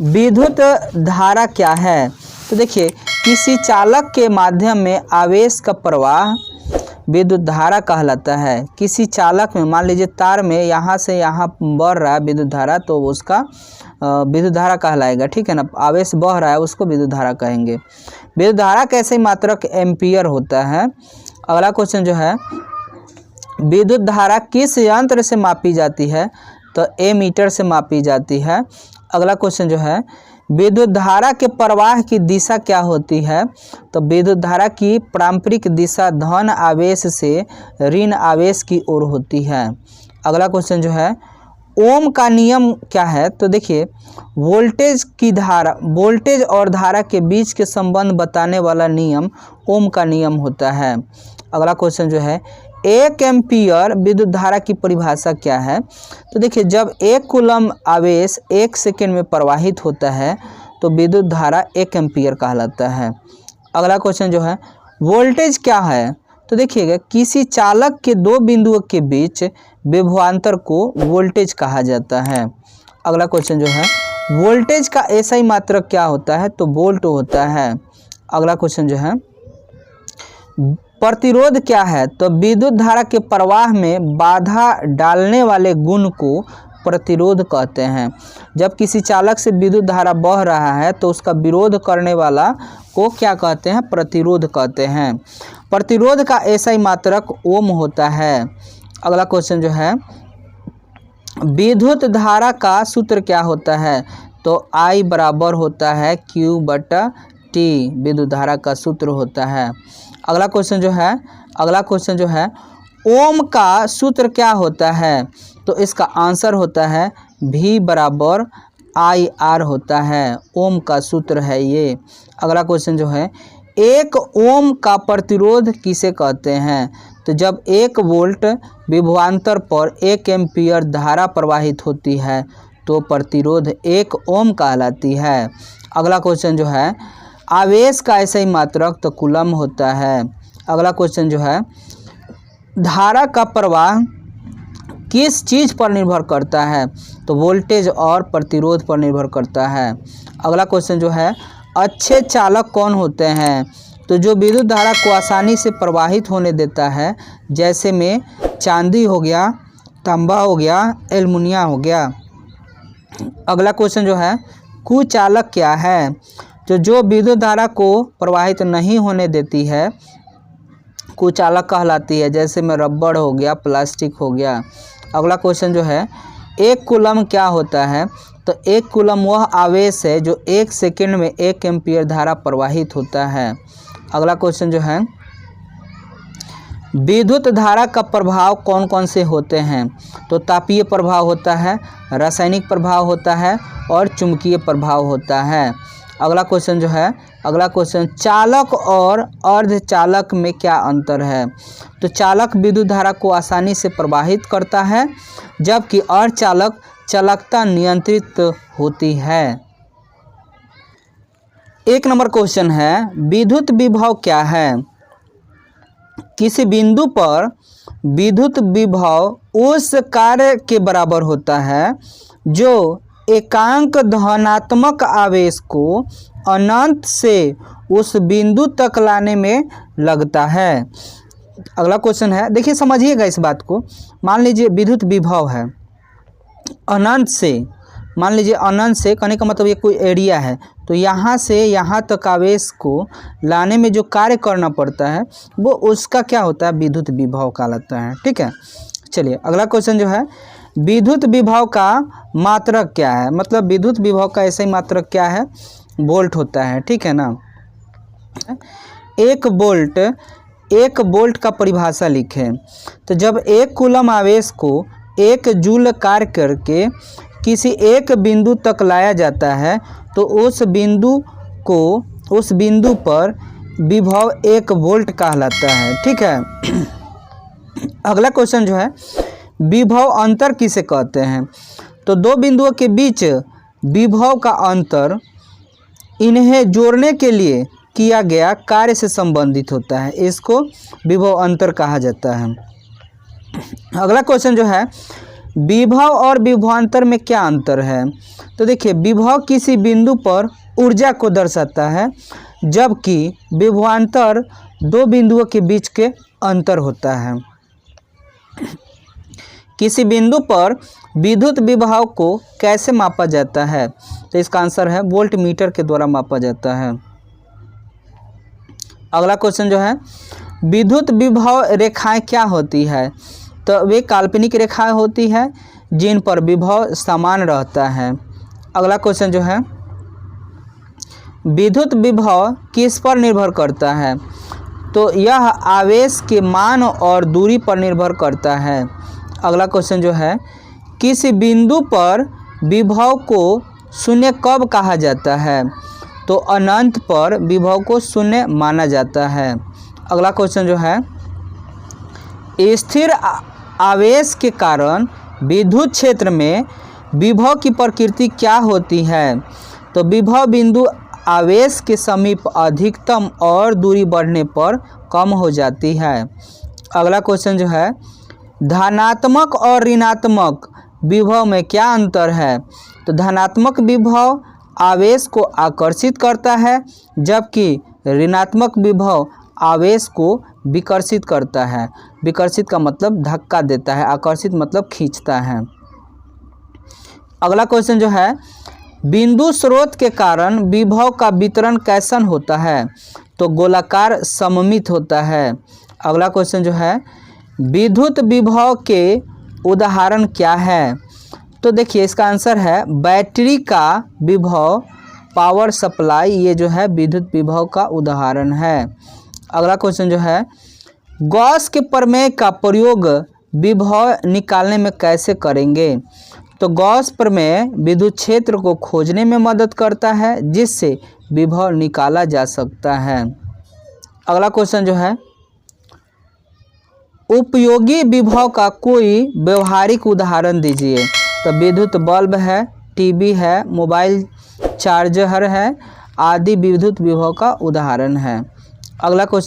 विद्युत धारा क्या है? तो देखिए, किसी चालक के माध्यम में आवेश का प्रवाह विद्युत धारा कहलाता है। किसी चालक में, मान लीजिए तार में यहाँ से यहाँ बढ़ रहा है विद्युत धारा, तो उसका विद्युत धारा कहलाएगा, ठीक है ना। आवेश बह रहा है, उसको विद्युत धारा कहेंगे। विद्युत धारा कैसे मात्रक एम्पियर होता है। अगला क्वेश्चन जो है, विद्युत धारा किस यंत्र से मापी जाती है? तो एमीटर से मापी जाती है। अगला क्वेश्चन जो है, विद्युत धारा के प्रवाह की दिशा क्या होती है? तो विद्युत धारा की पारंपरिक दिशा धन आवेश से ऋण आवेश की ओर होती है। अगला क्वेश्चन जो है, ओम का नियम क्या है? तो देखिए, वोल्टेज और धारा के बीच के संबंध बताने वाला नियम ओम का नियम होता है। अगला क्वेश्चन जो है, 1 एम्पियर विद्युत धारा की परिभाषा क्या है? तो देखिए, जब 1 कूलम आवेश 1 सेकेंड में प्रवाहित होता है तो विद्युत धारा 1 एम्पियर कहलाता है। अगला क्वेश्चन जो है, वोल्टेज क्या है? तो देखिएगा, किसी चालक के 2 बिंदुओं के बीच विभवांतर को वोल्टेज कहा जाता है। अगला क्वेश्चन जो है, वोल्टेज का एसआई मात्रक क्या होता है? तो वोल्ट होता है। अगला क्वेश्चन जो है, प्रतिरोध क्या है? तो विद्युत धारा के प्रवाह में बाधा डालने वाले गुण को प्रतिरोध कहते हैं। जब किसी चालक से विद्युत धारा बह रहा है तो उसका विरोध करने वाला को क्या कहते हैं? प्रतिरोध कहते हैं। प्रतिरोध का एसआई मात्रक ओम होता है। अगला क्वेश्चन जो है, विद्युत धारा का सूत्र क्या होता है? तो I बराबर होता है Q/T, विद्युत धारा का सूत्र होता है। अगला क्वेश्चन जो है, ओम का सूत्र क्या होता है? तो इसका आंसर होता है V बराबर IR होता है। ओम का सूत्र है ये। अगला क्वेश्चन जो है, 1 ओम का प्रतिरोध किसे कहते हैं? तो जब 1 वोल्ट विभवांतर पर 1 एम्पियर धारा प्रवाहित होती है तो प्रतिरोध 1 ओम कहलाती है। अगला क्वेश्चन जो है, आवेश का एसआई मात्रक तो कूलम होता है। अगला क्वेश्चन जो है, धारा का प्रवाह किस चीज़ पर निर्भर करता है? तो वोल्टेज और प्रतिरोध पर निर्भर करता है। अगला क्वेश्चन जो है, अच्छे चालक कौन होते हैं? तो जो विद्युत धारा को आसानी से प्रवाहित होने देता है, जैसे में चांदी हो गया, तांबा हो गया, एल्युमिनियम हो गया। अगला क्वेश्चन जो है, कुचालक क्या है? तो जो विद्युत धारा को प्रवाहित नहीं होने देती है कुचालक कहलाती है, जैसे में रबड़ हो गया, प्लास्टिक हो गया। अगला क्वेश्चन जो है, 1 कूलम क्या होता है? तो 1 कूलम वह आवेश है जो 1 सेकेंड में 1 एम्पियर धारा प्रवाहित होता है। अगला क्वेश्चन जो है, विद्युत धारा का प्रभाव कौन कौन से होते हैं? तो तापीय प्रभाव होता है, रासायनिक प्रभाव होता है और चुंबकीय प्रभाव होता है। अगला क्वेश्चन जो है, चालक और अर्धचालक में क्या अंतर है? तो चालक विद्युत धारा को आसानी से प्रवाहित करता है, जबकि अर्धचालक चालकता नियंत्रित होती है। 1 नंबर क्वेश्चन है, विद्युत विभव क्या है? किसी बिंदु पर विद्युत विभव उस कार्य के बराबर होता है जो एकांक धनात्मक आवेश को अनंत से उस बिंदु तक लाने में लगता है। अगला क्वेश्चन है, देखिए समझिएगा इस बात को। मान लीजिए विद्युत विभव है अनंत से, मान लीजिए अनंत से कहने का मतलब ये कोई एरिया है, तो यहाँ से यहाँ तक आवेश को लाने में जो कार्य करना पड़ता है वो उसका क्या होता है? विद्युत विभव कहलाता है। ठीक है, चलिए अगला क्वेश्चन जो है, विद्युत विभव का मात्रक क्या है? मतलब विद्युत विभव का ऐसा ही मात्रक क्या है? वोल्ट होता है। ठीक है ना। 1 वोल्ट का परिभाषा लिखें। तो जब 1 कूलम आवेश को 1 जूल कार्य करके किसी एक बिंदु तक लाया जाता है तो उस बिंदु पर विभव 1 वोल्ट कहलाता है। ठीक है। अगला क्वेश्चन जो है, विभव अंतर किसे कहते हैं? तो 2 बिंदुओं के बीच विभव का अंतर इन्हें जोड़ने के लिए किया गया कार्य से संबंधित होता है, इसको विभव अंतर कहा जाता है। अगला क्वेश्चन जो है, विभव और विभवांतर में क्या अंतर है? तो देखिए, विभव किसी बिंदु पर ऊर्जा को दर्शाता है, जबकि विभवांतर दो बिंदुओं के बीच के अंतर होता है। किसी बिंदु पर विद्युत विभव को कैसे मापा जाता है? तो इसका आंसर है वोल्ट मीटर के द्वारा मापा जाता है। अगला क्वेश्चन जो है, विद्युत विभव रेखाएं क्या होती है? तो वे काल्पनिक रेखाएं होती है जिन पर विभव समान रहता है। अगला क्वेश्चन जो है, विद्युत विभव किस पर निर्भर करता है? तो यह आवेश के मान और दूरी पर निर्भर करता है। अगला क्वेश्चन जो है, किसी बिंदु पर विभव को शून्य कब कहा जाता है? तो अनंत पर विभव को शून्य माना जाता है। अगला क्वेश्चन जो है, स्थिर आवेश के कारण विद्युत क्षेत्र में विभव की प्रकृति क्या होती है? तो विभव बिंदु आवेश के समीप अधिकतम और दूरी बढ़ने पर कम हो जाती है। अगला क्वेश्चन जो है, धनात्मक और ऋणात्मक विभव में क्या अंतर है? तो धनात्मक विभव आवेश को आकर्षित करता है, जबकि ऋणात्मक विभव आवेश को विकर्षित करता है। विकर्षित का मतलब धक्का देता है, आकर्षित मतलब खींचता है। अगला क्वेश्चन जो है, बिंदु स्रोत के कारण विभव का वितरण कैसन होता है? तो गोलाकार सममित होता है। अगला क्वेश्चन जो है, विद्युत विभव के उदाहरण क्या है? तो देखिए, इसका आंसर है बैटरी का विभव, पावर सप्लाई, ये जो है विद्युत विभव का उदाहरण है। अगला क्वेश्चन जो है, गॉस के प्रमेय का प्रयोग विभव निकालने में कैसे करेंगे? तो गॉस प्रमेय विद्युत क्षेत्र को खोजने में मदद करता है, जिससे विभव निकाला जा सकता है। अगला क्वेश्चन जो है, उपयोगी विभव का कोई व्यवहारिक उदाहरण दीजिए। तो विद्युत बल्ब है, टीवी है, मोबाइल चार्जर है, आदि विद्युत विभव का उदाहरण है। अगला क्वेश्चन